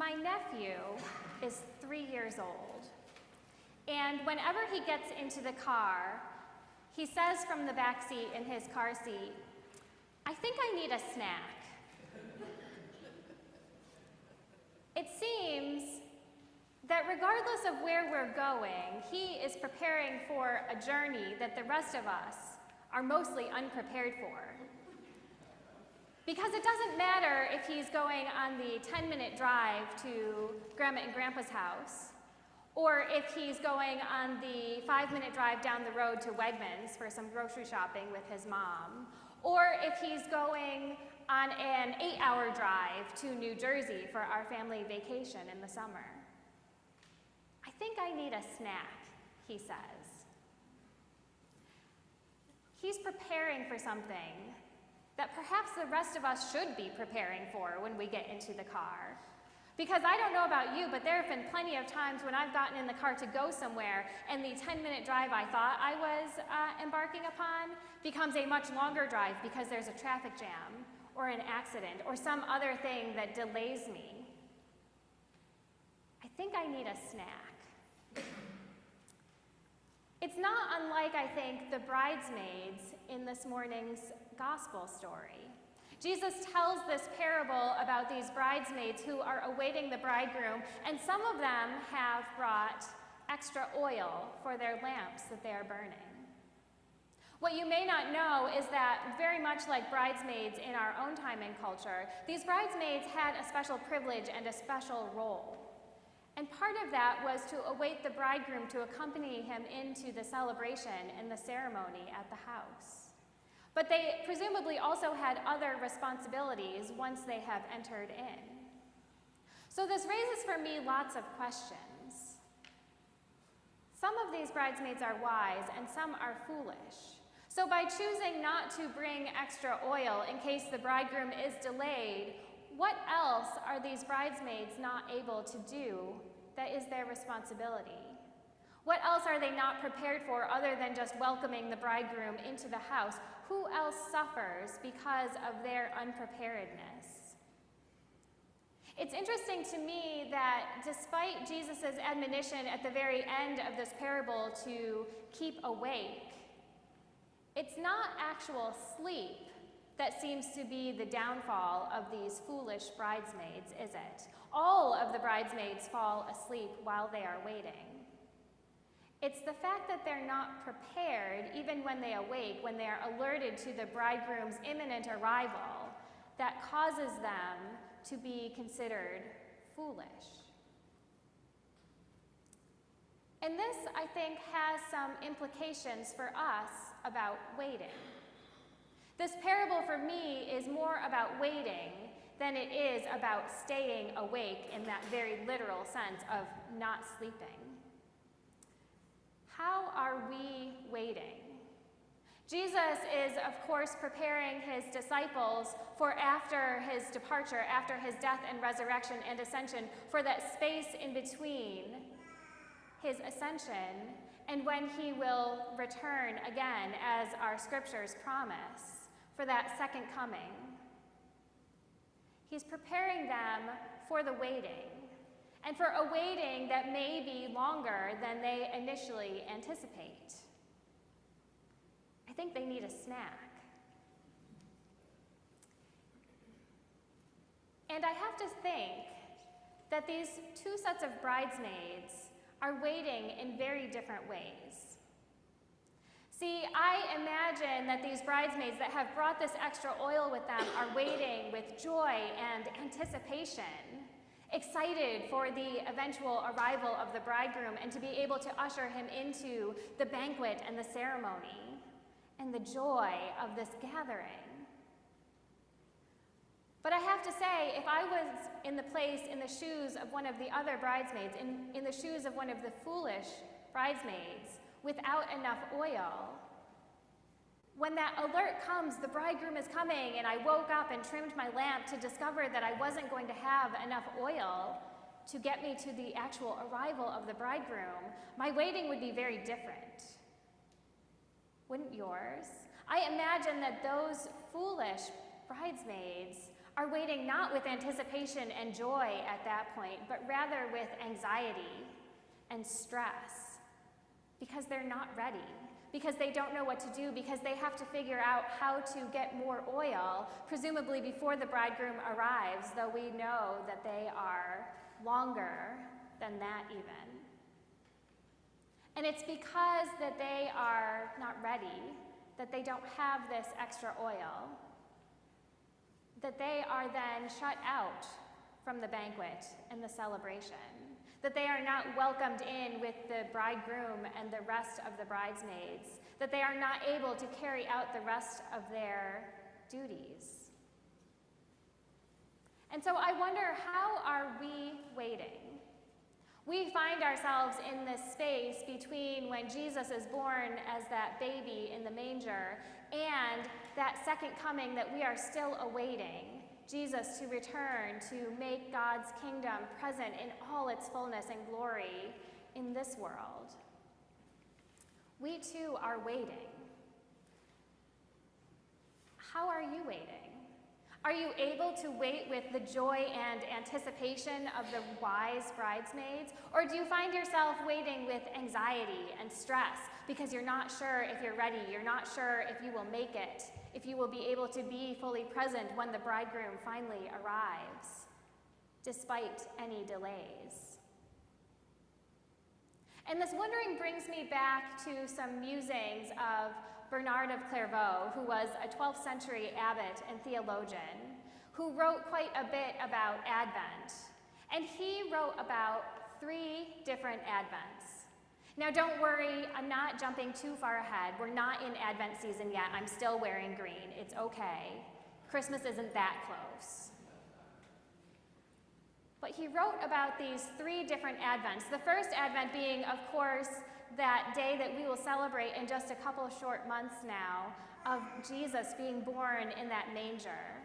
My nephew is 3 years old, and whenever he gets into the car, he says from the back seat in his car seat, "I think I need a snack." It seems that regardless of where we're going, he is preparing for a journey that the rest of us are mostly unprepared for. Because it doesn't matter if he's going on the 10-minute drive to Grandma and Grandpa's house, or if he's going on the 5-minute drive down the road to Wegmans for some grocery shopping with his mom, or if he's going on an 8-hour drive to New Jersey for our family vacation in the summer. "I think I need a snack," he says. He's preparing for something that perhaps the rest of us should be preparing for when we get into the car. Because I don't know about you, but there have been plenty of times when I've gotten in the car to go somewhere and the 10-minute drive I thought I was embarking upon becomes a much longer drive because there's a traffic jam or an accident or some other thing that delays me. I think I need a snack. It's not unlike, I think, the bridesmaids in this morning's gospel story. Jesus tells this parable about these bridesmaids who are awaiting the bridegroom, and some of them have brought extra oil for their lamps that they are burning. What you may not know is that, very much like bridesmaids in our own time and culture, these bridesmaids had a special privilege and a special role. And part of that was to await the bridegroom to accompany him into the celebration and the ceremony at the house. But they presumably also had other responsibilities once they have entered in. So this raises for me lots of questions. Some of these bridesmaids are wise and some are foolish. So by choosing not to bring extra oil in case the bridegroom is delayed, what else are these bridesmaids not able to do that is their responsibility? What else are they not prepared for other than just welcoming the bridegroom into the house? Who else suffers because of their unpreparedness? It's interesting to me that despite Jesus' admonition at the very end of this parable to keep awake, it's not actual sleep that seems to be the downfall of these foolish bridesmaids, is it? All of the bridesmaids fall asleep while they are waiting. It's the fact that they're not prepared, even when they awake, when they are alerted to the bridegroom's imminent arrival, that causes them to be considered foolish. And this, I think, has some implications for us about waiting. This parable for me is more about waiting than it is about staying awake in that very literal sense of not sleeping. How are we waiting? Jesus is, of course, preparing his disciples for after his departure, after his death and resurrection and ascension, for that space in between his ascension and when he will return again, as our scriptures promise, for that second coming. He's preparing them for the waiting, and for a waiting that may be longer than they initially anticipate. I think they need a snack. And I have to think that these two sets of bridesmaids are waiting in very different ways. See, I imagine that these bridesmaids that have brought this extra oil with them are waiting with joy and anticipation, excited for the eventual arrival of the bridegroom and to be able to usher him into the banquet and the ceremony and the joy of this gathering. But I have to say, if I was in the shoes of one of the other bridesmaids, in the shoes of one of the foolish bridesmaids without enough oil, when that alert comes, the bridegroom is coming, and I woke up and trimmed my lamp to discover that I wasn't going to have enough oil to get me to the actual arrival of the bridegroom, my waiting would be very different. Wouldn't yours? I imagine that those foolish bridesmaids are waiting not with anticipation and joy at that point, but rather with anxiety and stress because they're not ready, because they don't know what to do, because they have to figure out how to get more oil, presumably before the bridegroom arrives, though we know that they are longer than that even. And it's because that they are not ready, that they don't have this extra oil, that they are then shut out from the banquet and the celebration, that they are not welcomed in with the bridegroom and the rest of the bridesmaids, that they are not able to carry out the rest of their duties. And so I wonder, how are we waiting? We find ourselves in this space between when Jesus is born as that baby in the manger and that second coming that we are still awaiting, Jesus to return to make God's kingdom present in all its fullness and glory in this world. We too are waiting. How are you waiting? Are you able to wait with the joy and anticipation of the wise bridesmaids? Or do you find yourself waiting with anxiety and stress because you're not sure if you're ready, you're not sure if you will make it, if you will be able to be fully present when the bridegroom finally arrives, despite any delays? And this wondering brings me back to some musings of Bernard of Clairvaux, who was a 12th century abbot and theologian, who wrote quite a bit about Advent. And he wrote about 3 different Advents. Now don't worry, I'm not jumping too far ahead. We're not in Advent season yet. I'm still wearing green. It's okay. Christmas isn't that close. But he wrote about these 3 different Advents. The first Advent being, of course, that day that we will celebrate in just a couple short months now, of Jesus being born in that manger,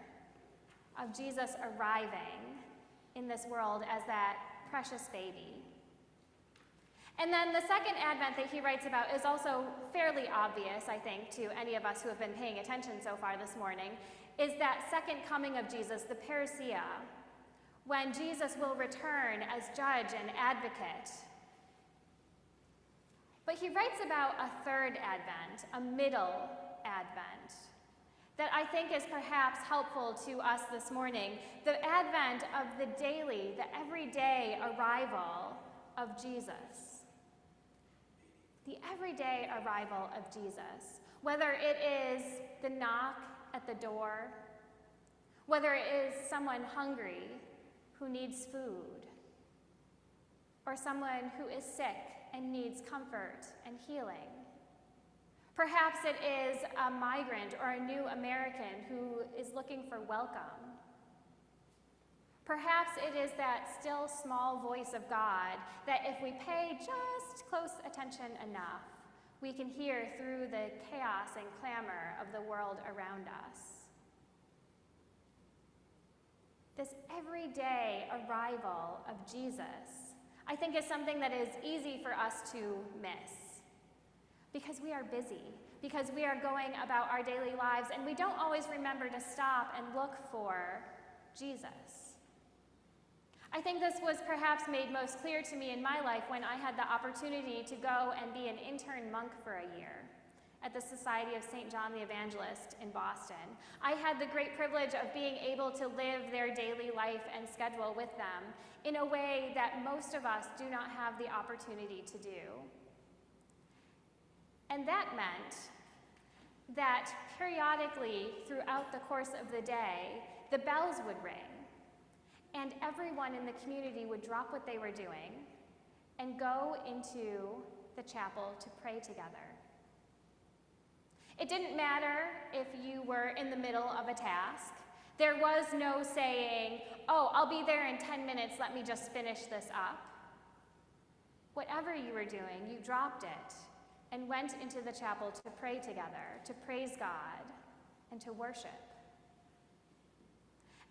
of Jesus arriving in this world as that precious baby. And then the second Advent that he writes about is also fairly obvious, I think, to any of us who have been paying attention so far this morning, is that second coming of Jesus, the parousia, when Jesus will return as judge and advocate. But he writes about a third Advent, a middle Advent, that I think is perhaps helpful to us this morning, the advent of the daily, the everyday arrival of Jesus. The everyday arrival of Jesus, whether it is the knock at the door, whether it is someone hungry who needs food, or someone who is sick and needs comfort and healing. Perhaps it is a migrant or a new American who is looking for welcome. Perhaps it is that still small voice of God that if we pay just close attention enough, we can hear through the chaos and clamor of the world around us. This everyday arrival of Jesus, I think, is something that is easy for us to miss because we are busy, because we are going about our daily lives, and we don't always remember to stop and look for Jesus. I think this was perhaps made most clear to me in my life when I had the opportunity to go and be an intern monk for a year at the Society of St. John the Evangelist in Boston. I had the great privilege of being able to live their daily life and schedule with them in a way that most of us do not have the opportunity to do. And that meant that periodically throughout the course of the day, the bells would ring, and everyone in the community would drop what they were doing and go into the chapel to pray together. It didn't matter if you were in the middle of a task. There was no saying, oh, I'll be there in 10 minutes, let me just finish this up. Whatever you were doing, you dropped it and went into the chapel to pray together, to praise God, and to worship.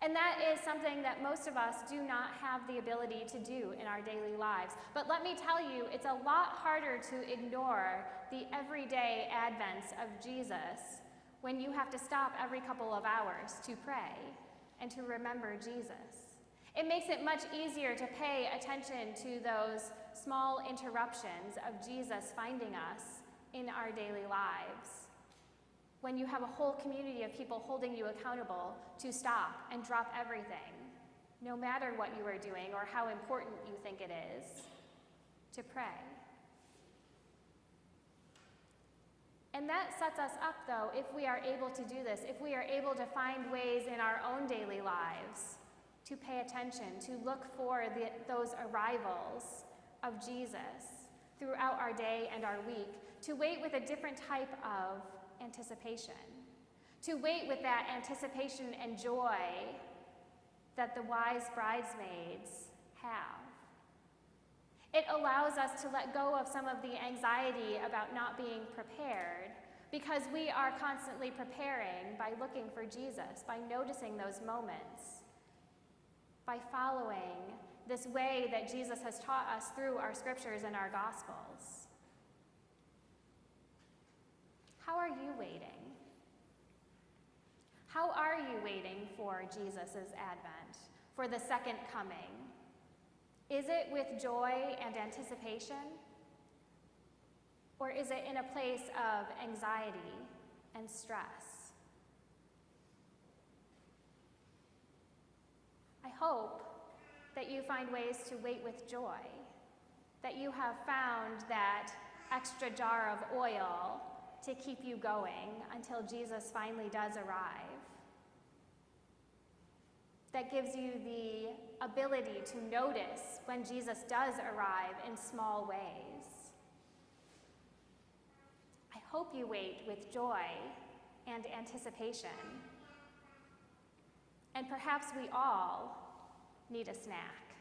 And that is something that most of us do not have the ability to do in our daily lives. But let me tell you, it's a lot harder to ignore the everyday advents of Jesus when you have to stop every couple of hours to pray. and to remember Jesus. It makes it much easier to pay attention to those small interruptions of Jesus finding us in our daily lives. When you have a whole community of people holding you accountable to stop and drop everything, no matter what you are doing or how important you think it is, to pray. And that sets us up, though, if we are able to do this, if we are able to find ways in our own daily lives to pay attention, to look for those arrivals of Jesus throughout our day and our week, to wait with a different type of anticipation, to wait with that anticipation and joy that the wise bridesmaids have. It allows us to let go of some of the anxiety about not being prepared, because we are constantly preparing by looking for Jesus, by noticing those moments, by following this way that Jesus has taught us through our scriptures and our gospels. How are you waiting? How are you waiting for Jesus' advent, for the second coming? Is it with joy and anticipation? Or is it in a place of anxiety and stress? I hope that you find ways to wait with joy, that you have found that extra jar of oil to keep you going until Jesus finally does arrive, that gives you the ability to notice when Jesus does arrive in small ways. I hope you wait with joy and anticipation. And perhaps we all need a snack.